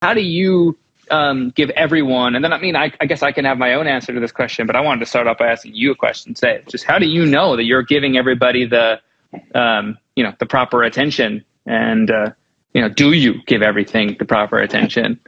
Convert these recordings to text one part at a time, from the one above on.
how do you give everyone, and then I guess I can have my own answer to this question, but I wanted to start off by asking you a question today. Just how do you know that you're giving everybody the the proper attention, and do you give everything the proper attention?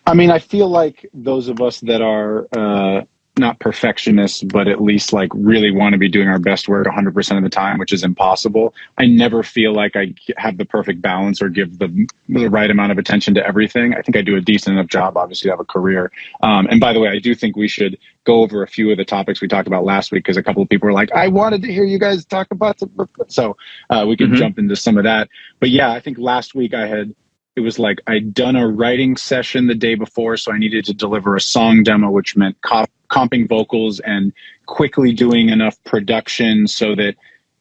I mean, I feel like those of us that are not perfectionists, but at least like really want to be doing our best work 100% of the time, which is impossible. I never feel like I have the perfect balance or give the right amount of attention to everything. I think I do a decent enough job, obviously, to have a career. And by the way, I do think we should go over a few of the topics we talked about last week, because a couple of people were like, I wanted to hear you guys talk about some. So we can jump into some of that. But yeah, I think last week it was like I'd done a writing session the day before, so I needed to deliver a song demo, which meant comping vocals and quickly doing enough production so that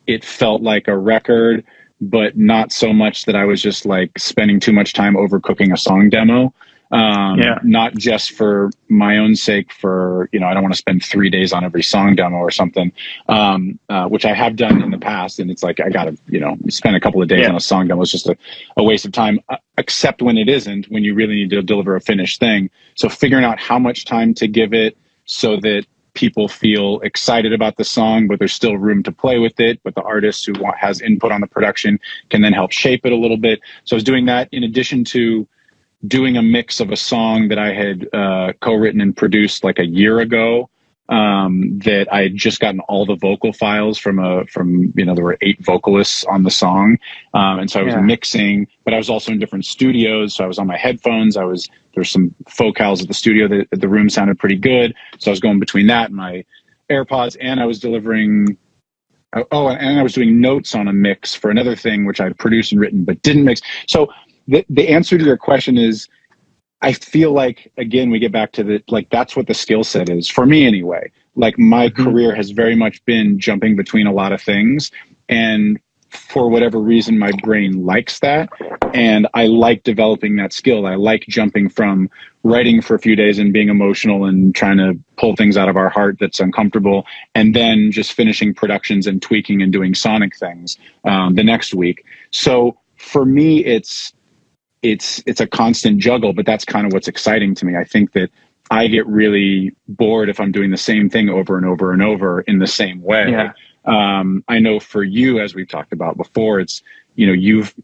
it felt like a record, but not so much that I was just like spending too much time overcooking a song demo. Not just for my own sake, for, I don't want to spend 3 days on every song demo or something, which I have done in the past. And it's like, I got to, spend a couple of days on a song demo. It's just a waste of time, except when it isn't, when you really need to deliver a finished thing. So figuring out how much time to give it so that people feel excited about the song, but there's still room to play with it. But the artist who has input on the production can then help shape it a little bit. So I was doing that in addition to doing a mix of a song that I had co-written and produced like a year ago, that I had just gotten all the vocal files from there were 8 vocalists on the song. And so I was mixing, but I was also in different studios. So I was on my headphones. There's some focals at the studio that the room sounded pretty good. So I was going between that and my AirPods, and I was delivering. Oh, and I was doing notes on a mix for another thing, which I had produced and written, but didn't mix. So the answer to your question is, I feel like, again, we get back to that's what the skill set is for me anyway. Like my career has very much been jumping between a lot of things, and for whatever reason, my brain likes that. And I like developing that skill. I like jumping from writing for a few days and being emotional and trying to pull things out of our heart that's uncomfortable, and then just finishing productions and tweaking and doing sonic things the next week. So for me, it's a constant juggle, but that's kind of what's exciting to me. I think that I get really bored if I'm doing the same thing over and over and over in the same way. Yeah. I know for you, as we've talked about before, it's, you've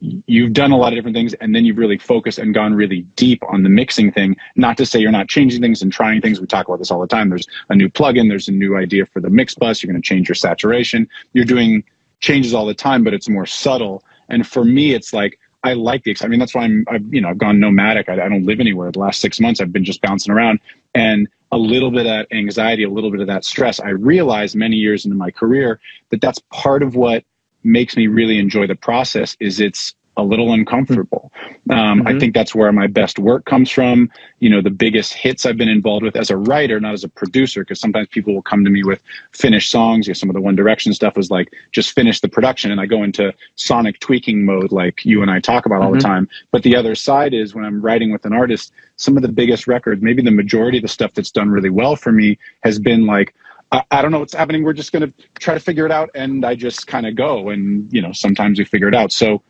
done a lot of different things, and then you've really focused and gone really deep on the mixing thing. Not to say you're not changing things and trying things. We talk about this all the time. There's a new plugin, there's a new idea for the mix bus. You're going to change your saturation. You're doing changes all the time, but it's more subtle. And for me, it's like, I like the excitement. I mean, that's why I've gone nomadic. I don't live anywhere. The last 6 months, I've been just bouncing around, and a little bit of that anxiety, a little bit of that stress. I realized many years into my career that that's part of what makes me really enjoy the process. Is it's a little uncomfortable. I think that's where my best work comes from. The biggest hits I've been involved with as a writer, not as a producer, because sometimes people will come to me with finished songs. Some of the One Direction stuff was like, just finish the production, and I go into sonic tweaking mode like you and I talk about all the time. But the other side is when I'm writing with an artist, some of the biggest records, maybe the majority of the stuff that's done really well for me has been like, I don't know what's happening. We're just going to try to figure it out. And I just kind of go, and, sometimes we figure it out. So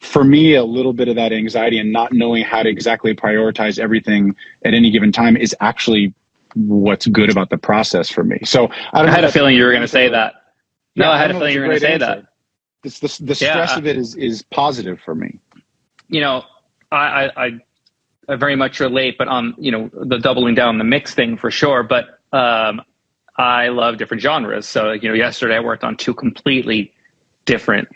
for me, a little bit of that anxiety and not knowing how to exactly prioritize everything at any given time is actually what's good about the process for me. So I had a feeling you were going to say that. No, I had a feeling you were going to say that. The stress of it is positive for me. I very much relate, but on, the doubling down the mix thing for sure. But I love different genres. So, yesterday I worked on 2 completely different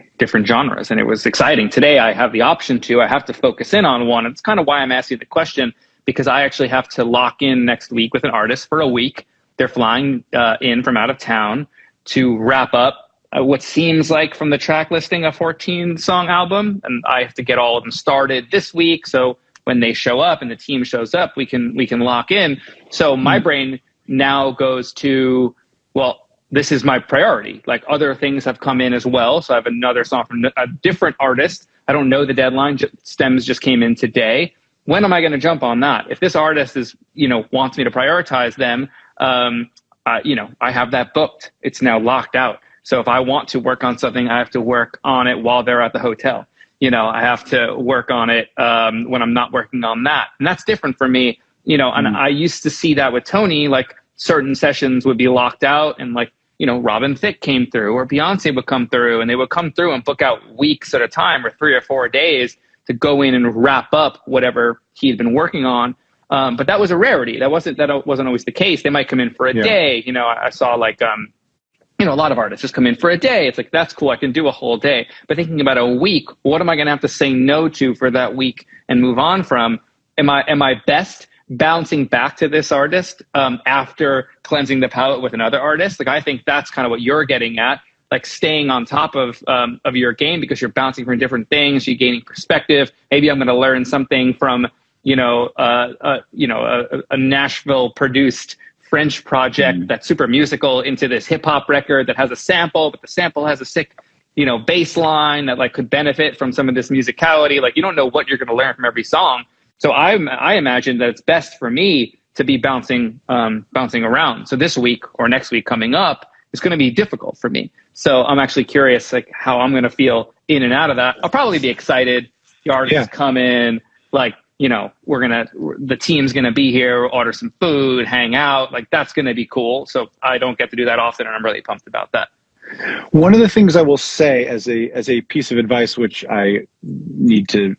genres, and it was exciting. Today I have the option I have to focus in on one. It's kind of why I'm asking the question, because I actually have to lock in next week with an artist for a week. They're flying in from out of town to wrap up what seems like from the track listing a 14-song album, and I have to get all of them started this week. So when they show up and the team shows up, we can lock in. So my brain now goes to, well, this is my priority. Like, other things have come in as well. So I have another song from a different artist. I don't know the deadline. Stems just came in today. When am I going to jump on that? If this artist wants me to prioritize them, I have that booked. It's now locked out. So if I want to work on something, I have to work on it while they're at the hotel. I have to work on it when I'm not working on that. And that's different for me, and I used to see that with Tony, like certain sessions would be locked out and like, Robin Thicke came through or Beyonce would come through and they would come through and book out weeks at a time or 3 or 4 days to go in and wrap up whatever he'd been working on. But that was a rarity. That wasn't always the case. They might come in for a day. I saw like, a lot of artists just come in for a day. It's like, that's cool. I can do a whole day. But thinking about a week, what am I going to have to say no to for that week and move on from? Am I best bouncing back to this artist after cleansing the palette with another artist? Like, I think that's kind of what you're getting at, like staying on top of your game because you're bouncing from different things. You're gaining perspective. Maybe I'm going to learn something from, a Nashville produced French project that's super musical into this hip hop record that has a sample, but the sample has a sick, bass line that like could benefit from some of this musicality. Like, you don't know what you're going to learn from every song. So I imagine that it's best for me to be bouncing around. So this week or next week coming up is going to be difficult for me. So I'm actually curious, like how I'm going to feel in and out of that. I'll probably be excited. The artists come in, like, the team's going to be here, order some food, hang out. Like, that's going to be cool. So I don't get to do that often. And I'm really pumped about that. One of the things I will say as a piece of advice, which I need to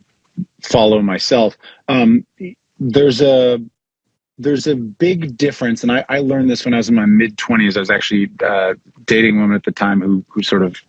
follow myself, there's a big difference. And I learned this when I was in my mid-20s. I was actually dating a woman at the time who sort of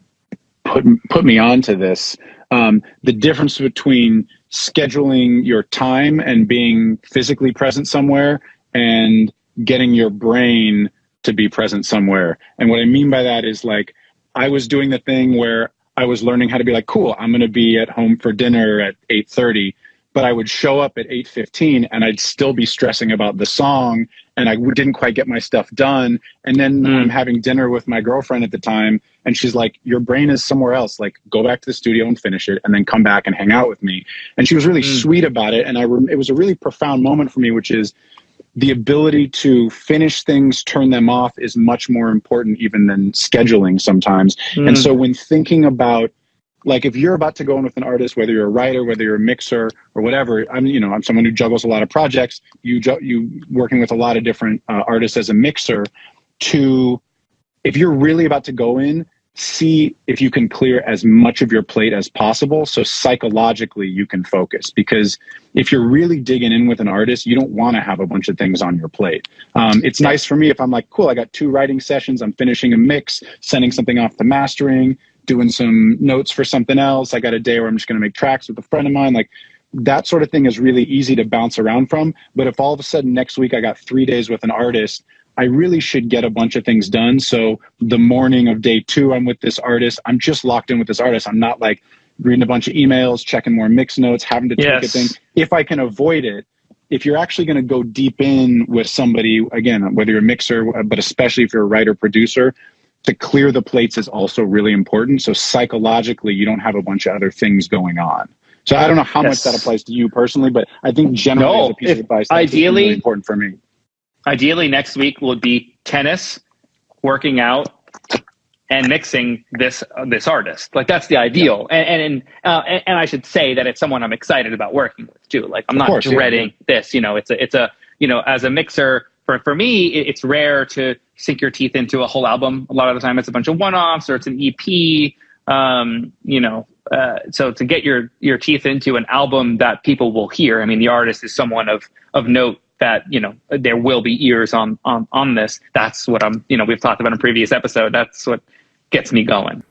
put me onto this. The difference between scheduling your time and being physically present somewhere and getting your brain to be present somewhere. And what I mean by that is, like, I was doing the thing where I was learning how to be like, cool, I'm going to be at home for dinner at 8:30, but I would show up at 8:15 and I'd still be stressing about the song and I didn't quite get my stuff done. And then I'm having dinner with my girlfriend at the time and she's like, your brain is somewhere else. Like, go back to the studio and finish it and then come back and hang out with me. And she was really sweet about it. And it was a really profound moment for me, which is the ability to finish things, turn them off is much more important even than scheduling sometimes. And so when thinking about, like, if you're about to go in with an artist, whether you're a writer, whether you're a mixer or whatever, I'm someone who juggles a lot of projects, you working with a lot of different artists as a mixer, if you're really about to go in, see if you can clear as much of your plate as possible so psychologically you can focus. Because if you're really digging in with an artist, you don't want to have a bunch of things on your plate. It's nice for me if I'm like, cool, I got 2 writing sessions, I'm finishing a mix, sending something off to mastering, doing some notes for something else. I got a day where I'm just going to make tracks with a friend of mine. Like, that sort of thing is really easy to bounce around from. But if all of a sudden next week I got 3 days with an artist, I really should get a bunch of things done. So the morning of day 2, I'm with this artist. I'm just locked in with this artist. I'm not like reading a bunch of emails, checking more mix notes, having to tweak a thing. If I can avoid it, if you're actually going to go deep in with somebody, again, whether you're a mixer, but especially if you're a writer, producer, to clear the plates is also really important. So psychologically, you don't have a bunch of other things going on. So I don't know how much that applies to you personally, but I think generally as a piece of advice, that's really important for me. Ideally, next week will be tennis, working out, and mixing this artist. Like, that's the ideal. And I should say that it's someone I'm excited about working with too. Like, I'm not dreading this. It's a as a mixer. For me, it's rare to sink your teeth into a whole album. A lot of the time, it's a bunch of one-offs or it's an EP. So to get your teeth into an album that people will hear. I mean, the artist is someone of note that, there will be ears on this. That's what we've talked about in a previous episode. That's what gets me going.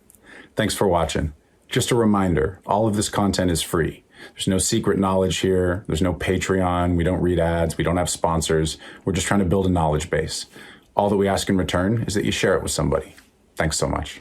Thanks for watching. Just a reminder, all of this content is free. There's no secret knowledge here. There's no Patreon. We don't read ads. We don't have sponsors. We're just trying to build a knowledge base. All that we ask in return is that you share it with somebody. Thanks so much.